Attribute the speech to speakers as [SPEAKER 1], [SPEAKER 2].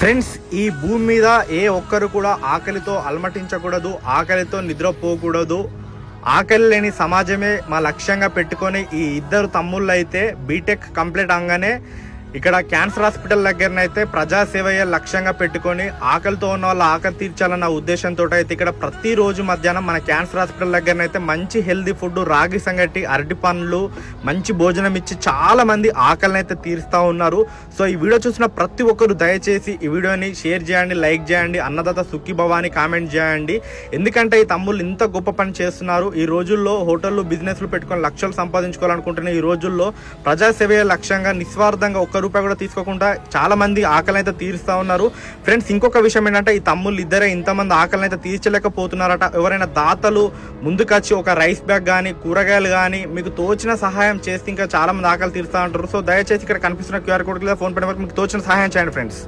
[SPEAKER 1] Friends, ఈ భూమి మీద ఏ ఒక్కరు కూడా ఆకలితో అలమటించకూడదు, ఆకలితో నిద్రపోకూడదు. ఆకలి లేని సమాజమే మా లక్ష్యంగా పెట్టుకొని ఈ ఇద్దరు తమ్ముళ్ళు అయితే బీటెక్ కంప్లీట్ అవగానే ఇక్కడ క్యాన్సర్ హాస్పిటల్ దగ్గరనైతే ప్రజాసేవయ్యే లక్ష్యంగా పెట్టుకొని ఆకలితో ఉన్న వాళ్ళ ఆకలి తీర్చాలన్న ఉద్దేశంతో అయితే ఇక్కడ ప్రతిరోజు మధ్యాహ్నం మన క్యాన్సర్ హాస్పిటల్ దగ్గరనైతే మంచి హెల్దీ ఫుడ్, రాగి సంగటి, అరటి పండ్లు, మంచి భోజనం ఇచ్చి చాలా మంది ఆకలిని అయితే తీరుస్తూ ఉన్నారు. సో ఈ వీడియో చూసిన ప్రతి ఒక్కరు దయచేసి ఈ వీడియోని షేర్ చేయండి, లైక్ చేయండి, అన్నదాత సుఖీ భవాని కామెంట్ చేయండి. ఎందుకంటే ఈ తమ్ముళ్ళు ఇంత గొప్ప పని చేస్తున్నారు. ఈ రోజుల్లో హోటళ్ళు, బిజినెస్లు పెట్టుకొని లక్షలు సంపాదించుకోవాలనుకుంటున్న ఈ రోజుల్లో ప్రజాసేవయ్యే లక్ష్యంగా నిస్వార్థంగా ఒక్క రూపాయి కూడా తీసుకోకుండా చాలా మంది ఆకలిని అయితే తీరుస్తూ ఉన్నారు. ఫ్రెండ్స్, ఇంకొక విషయం ఏంటంటే ఈ తమ్ముళ్ళు ఇద్దరే ఇంతమంది ఆకలిని అయితే తీర్చలేకపోతున్నారట. ఎవరైనా దాతలు ముందుకొచ్చి ఒక రైస్ బ్యాగ్ కానీ, కూరగాయలు కానీ మీకు తోచిన సహాయం చేస్తే ఇంకా చాలా మంది ఆకలి తీరుస్తూ ఉంటారు. సో దయచేసి ఇక్కడ కనిపిస్తున్న క్యూఆర్ కోడ్ లేదా ఫోన్ పే నెంబర్కి మీకు తోచిన సహాయం చేయండి ఫ్రెండ్స్.